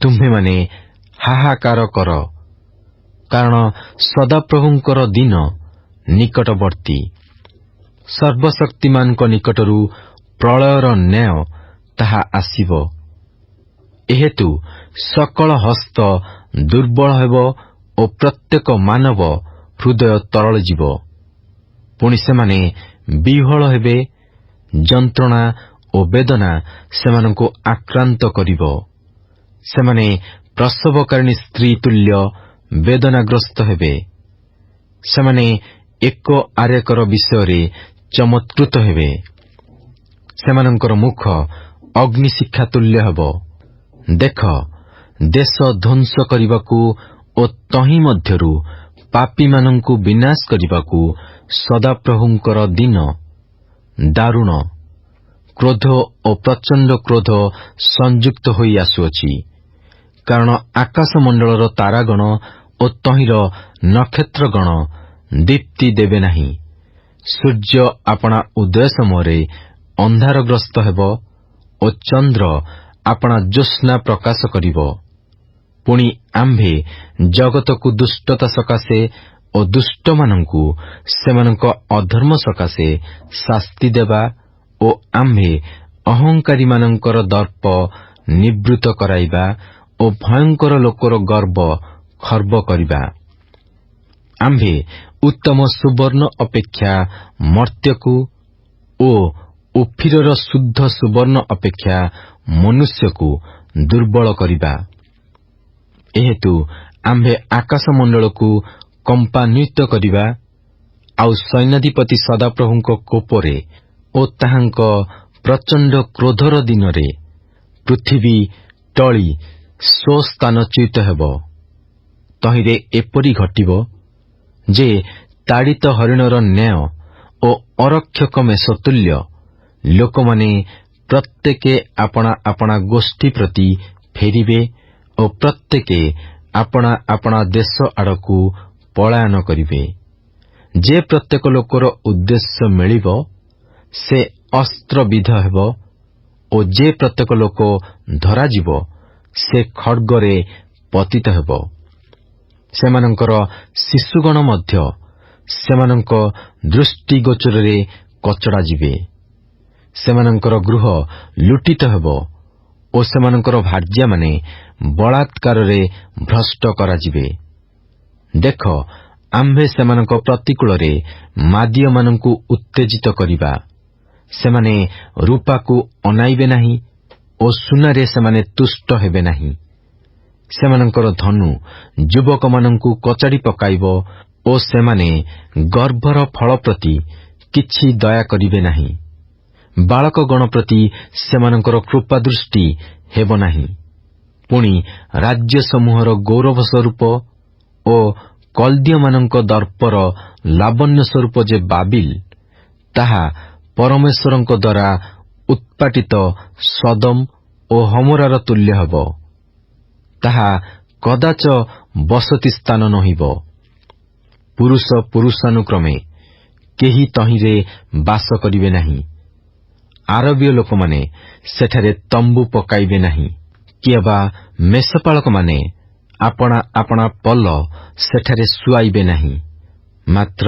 ତୁମ୍ଭେମାନେ ହାହାକାର କର, କାରଣ ସଦାପ୍ରଭୁଙ୍କର ଦିନ ନିକଟବର୍ତ୍ତୀ। ସର୍ବଶକ୍ତିମାନଙ୍କ ନିକଟରୁ ପ୍ରଳୟର ନ୍ୟାୟ ତାହା ଆସିବ। ଏହେତୁ ସକଳ ହସ୍ତ ଦୁର୍ବଳ ହେବ ଓ ପ୍ରତ୍ୟେକ ମାନବ ହୃଦୟ ତରଳିଯିବ। ପୁଣି ସେମାନେ ବିହ୍ୱଳ ହେବେ, ଯନ୍ତ୍ରଣା ଓ ବେଦନା ସେମାନଙ୍କୁ ଆକ୍ରାନ୍ତ କରିବ। ସେମାନେ ପ୍ରସବକାରିଣୀ ସ୍ତ୍ରୀ ତୁଲ୍ୟ ବେଦନାଗ୍ରସ୍ତ ହେବେ। ସେମାନେ ଏକ ଆରେକର ବିଷୟରେ ଚମତ୍କୃତ ହେବେ। ସେମାନଙ୍କର ମୁଖ ଅଗ୍ନିଶିଖା ତୁଲ୍ୟ ହେବ। ଦେଖ, ଦେଶ ଧ୍ୱଂସ କରିବାକୁ ଓ ତହିଁ ମଧ୍ୟରୁ ପାପୀମାନଙ୍କୁ ବିନାଶ କରିବାକୁ ସଦାପ୍ରଭୁଙ୍କର ଦିନ ଦାରୁଣ। କ୍ରୋଧ ଓ ପ୍ରଚଣ୍ଡ କ୍ରୋଧ ସଂଯୁକ୍ତ ହୋଇ ଆସୁଅଛି। କାରଣ ଆକାଶମଣ୍ଡଳର ତାରାଗଣ ଓ ତହିଁର ନକ୍ଷତ୍ରଗଣ ଦୀପ୍ତି ଦେବେ ନାହିଁ। ସୂର୍ଯ୍ୟ ଆପଣା ଉଦୟ ସମୟରେ ଅନ୍ଧାରଗ୍ରସ୍ତ ହେବ ଓ ଚନ୍ଦ୍ର ଆପଣା ଜ୍ୟୋତ୍ସ୍ନା ପ୍ରକାଶ କରିବ। ପୁଣି ଆମ୍ଭେ ଜଗତକୁ ଦୁଷ୍ଟତା ସକାଶେ ଓ ଦୁଷ୍ଟମାନଙ୍କୁ ସେମାନଙ୍କ ଅଧର୍ମ ସକାଶେ ଶାସ୍ତି ଦେବା ଓ ଆମ୍ଭେ ଅହଙ୍କାରୀମାନଙ୍କର ଦର୍ପ ନିବୃତ୍ତ କରାଇବା ଓ ଭୟଙ୍କର ଲୋକର ଗର୍ବ ଖର୍ବ କରିବା। ଆମ୍ଭେ ଉତ୍ତମ ସୁବର୍ଣ୍ଣ ଅପେକ୍ଷା ମର୍ତ୍ତ୍ୟକୁ ଓ ଓଫିରର ଶୁଦ୍ଧ ସୁବର୍ଣ୍ଣ ଅପେକ୍ଷା ମନୁଷ୍ୟକୁ ଦୁର୍ବଳ କରିବା। ଏହେତୁ ଆମ୍ଭେ ଆକାଶମଣ୍ଡଳକୁ କମ୍ପାନ୍ୱିତ କରିବା, ଆଉ ସୈନ୍ୟାଧିପତି ସଦାପ୍ରଭୁଙ୍କ କୋପରେ ଓ ତାହାଙ୍କ ପ୍ରଚଣ୍ଡ କ୍ରୋଧର ଦିନରେ ପୃଥିବୀ ଟଳି ସ୍ୱସ୍ଥାନଚ୍ୟୁତ ହେବ। ତହିଁରେ ଏପରି ଘଟିବ ଯେ ତାଡ଼ିତ ହରିଣର ନ୍ୟାୟ ଓ ଅରକ୍ଷକ ମେଷ ତୁଲ୍ୟ ଲୋକମାନେ ପ୍ରତ୍ୟେକେ ଆପଣା ଆପଣା ଗୋଷ୍ଠୀ ପ୍ରତି ଫେରିବେ ଓ ପ୍ରତ୍ୟେକେ ଆପଣା ଆପଣା ଦେଶ ଆଡ଼କୁ ପଳାୟନ କରିବେ। ଯେ ପ୍ରତ୍ୟେକ ଲୋକର ଉଦ୍ଦେଶ୍ୟ ମିଳିବ ସେ ଅସ୍ତ୍ରବିଦ୍ଧ ହେବ ଓ ଯେ ପ୍ରତ୍ୟେକ ଲୋକ ଧରାଯିବ ସେ ଖଡ୍ଗରେ ପତିତ ହେବ। ସେମାନଙ୍କର ଶିଶୁଗଣ ମଧ୍ୟ ସେମାନଙ୍କ ଦୃଷ୍ଟିଗୋଚରରେ କଚଡ଼ା ଯିବେ। ସେମାନଙ୍କର ଗୃହ ଲୁଟିତ ହେବ ଓ ସେମାନଙ୍କର ଭାର୍ଯ୍ୟାମାନେ ବଳାତ୍କାରରେ ଭ୍ରଷ୍ଟ କରାଯିବେ। ଦେଖ, ଆମ୍ଭେ ସେମାନଙ୍କ ପ୍ରତିକୂଳରେ ମାଦୀୟମାନଙ୍କୁ ଉତ୍ତେଜିତ କରିବା। ସେମାନେ ରୂପାକୁ ଅନାଇବେ ନାହିଁ ଓ ସୁନାରେ ସେମାନେ ତୁଷ୍ଟ ହେବେ ନାହିଁ। ସେମାନଙ୍କର ଧନୁ ଯୁବକମାନଙ୍କୁ କଚାଡ଼ି ପକାଇବ ଓ ସେମାନେ ଗର୍ଭର ଫଳ ପ୍ରତି କିଛି ଦୟା କରିବେ ନାହିଁ। ବାଳକଗଣ ପ୍ରତି ସେମାନଙ୍କର କୃପାଦୃଷ୍ଟି ହେବ ନାହିଁ। ପୁଣି ରାଜ୍ୟସମୂହର ଗୌରବ ସ୍ୱରୂପ ଓ କଲ୍ଦୀୟମାନଙ୍କ ଦର୍ପର ଲାବଣ୍ୟ ସ୍ୱରୂପ ଯେ ବାବିଲ, ତାହା ପରମେଶ୍ୱରଙ୍କ ଦ୍ୱାରା ଉତ୍ପାଟିତ ସଦମ ଓ ହମୋରାର ତୁଲ୍ୟ ହେବ। ତାହା କଦାଚ ବସତି ସ୍ଥାନ ନୋହିବ। ପୁରୁଷ ପୁରୁଷାନୁକ୍ରମେ କେହି ତହିଁରେ ବାସ କରିବେ ନାହିଁ। ଆରବୀୟ ଲୋକମାନେ ସେଠାରେ ତମ୍ବୁ ପକାଇବେ ନାହିଁ, କିଏ ବା ମେଷପାଳକମାନେ ଆପଣା ଆପଣା ପଲ ସେଠାରେ ଶୁଆଇବେ ନାହିଁ। ମାତ୍ର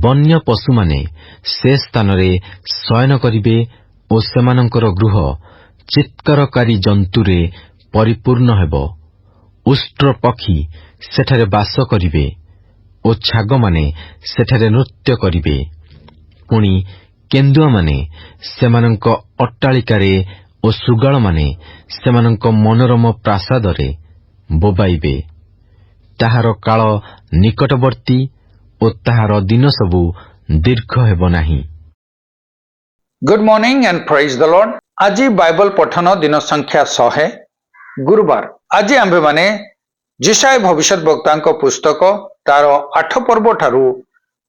ବନ୍ୟ ପଶୁମାନେ ସେ ସ୍ଥାନରେ ଶୟନ କରିବେ ଓ ସେମାନଙ୍କର ଗୃହ ଚିତ୍କାରକାରୀ ଜନ୍ତୁରେ ପରିପୂର୍ଣ୍ଣ ହେବ। ଉଷ୍ଟ୍ର ପକ୍ଷୀ ସେଠାରେ ବାସ କରିବେ ଓ ଛାଗମାନେ ସେଠାରେ ନୃତ୍ୟ କରିବେ। ପୁଣି କେନ୍ଦୁଆମାନେ ସେମାନଙ୍କ ଅଟ୍ଟାଳିକାରେ ଓ ଶୃଗାଳମାନେ ସେମାନଙ୍କ ମନୋରମ ପ୍ରାସାଦରେ ବୋବାଇବେ। ତାହାର କାଳ ନିକଟବର୍ତ୍ତୀ ଓ ତାହାର ଦିନ ସବୁ ଦୀର୍ଘ ହେବ ନାହିଁ। Good morning and praise the Lord. ଆଜି ବାଇବଲ ପଠନ ଦିନ ସଂଖ୍ୟା 100 ଗୁରୁବାର। ଆଜି ଆମ୍ଭେମାନେ ଯିଶାୟ ଭବିଷ୍ୟତ ବକ୍ତାଙ୍କ ପୁସ୍ତକ ତାର 8 ପର୍ବ ଠାରୁ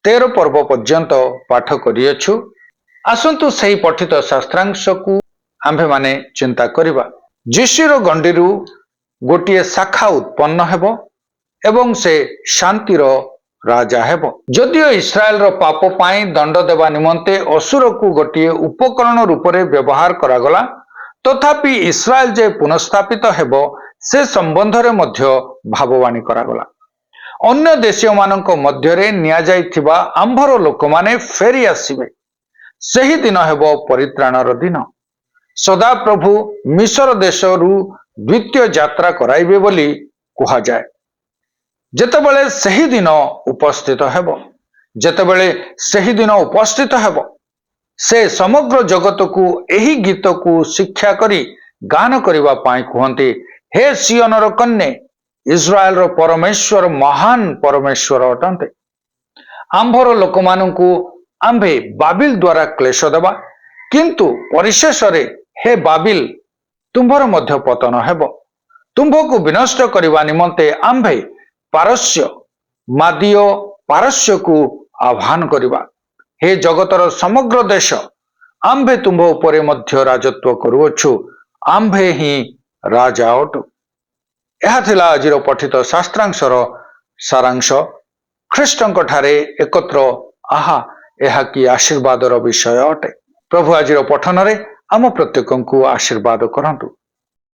13 ପର୍ବ ପର୍ଯ୍ୟନ୍ତ ପାଠ କରିଅଛୁ। ଆସନ୍ତୁ ସେହି ପଠିତ ଶାସ୍ତ୍ରାଂଶକୁ ଆମ୍ଭେମାନେ ଚିନ୍ତା କରିବା। ଯୀଶୁର ଗଣ୍ଡିରୁ ଗୋଟିଏ ଶାଖା ଉତ୍ପନ୍ନ ହେବ ଏବଂ ସେ ଶାନ୍ତିର ରାଜା ହେବ। ଯଦିଓ ଇସ୍ରାଏଲର ପାପ ପାଇଁ ଦଣ୍ଡ ଦେବା ନିମନ୍ତେ ଅସୁରକୁ ଗୋଟିଏ ଉପକରଣ ରୂପରେ ବ୍ୟବହାର କରାଗଲା, ତଥାପି ଇସ୍ରାଏଲ ଯେ ପୁନଃସ୍ଥାପିତ ହେବ ସେ ସମ୍ବନ୍ଧରେ ମଧ୍ୟ ଭାବବାଣୀ କରାଗଲା। ଅନ୍ୟ ଦେଶୀୟମାନଙ୍କ ମଧ୍ୟରେ ନିଆଯାଇଥିବା ଆମ୍ଭର ଲୋକମାନେ ଫେରି ଆସିବେ। ସେହି ଦିନ ହେବ ପରିତ୍ରାଣର ଦିନ। ସଦାପ୍ରଭୁ ମିଶର ଦେଶରୁ ଦ୍ୱିତୀୟ ଯାତ୍ରା କରାଇବେ ବୋଲି କୁହାଯାଏ। ଯେତେବେଳେ ସେହି ଦିନ ଉପସ୍ଥିତ ହେବ ସେ ସମଗ୍ର ଜଗତକୁ ଏହି ଗୀତକୁ ଶିକ୍ଷା କରି ଗାନ କରିବା ପାଇଁ କୁହନ୍ତି, ହେ ସିୟନର କନ୍ୟା, ଇସ୍ରାଏଲର ପରମେଶ୍ୱର ମହାନ ପରମେଶ୍ୱର ଅଟନ୍ତି। ଆମ୍ଭର ଲୋକମାନଙ୍କୁ ଆମ୍ଭେ ବାବିଲ ଦ୍ୱାରା କ୍ଲେଶ ଦେବା, କିନ୍ତୁ ପରିଶେଷରେ ହେ ବାବିଲ, ତୁମ୍ଭର ମଧ୍ୟ ପତନ ହେବ। ତୁମ୍ଭକୁ ବିନଷ୍ଟ କରିବା ନିମନ୍ତେ ଆମ୍ଭେ ପାରସ୍ୟ ମାଦୀୟ ପାରସ୍ୟକୁ ଆହ୍ୱାନ କରିବା। ହେ ଜଗତର ସମଗ୍ର ଦେଶ, ଆମ୍ଭେ ତୁମ୍ଭ ଉପରେ ମଧ୍ୟ ରାଜତ୍ୱ କରୁଅଛୁ, ଆମ୍ଭେ ହିଁ ରାଜା ଅଟୁ। ଏହା ଥିଲା ଆଜିର ପଠିତ ଶାସ୍ତ୍ରାଂଶର ସାରାଂଶ। ଖ୍ରୀଷ୍ଟଙ୍କ ଠାରେ ଏକତ୍ର ଏହା କି ଆଶୀର୍ବାଦର ବିଷୟ ଅଟେ। ପ୍ରଭୁ ଆଜିର ପଠନରେ ଆମ ପ୍ରତ୍ୟେକଙ୍କୁ ଆଶୀର୍ବାଦ କରନ୍ତୁ।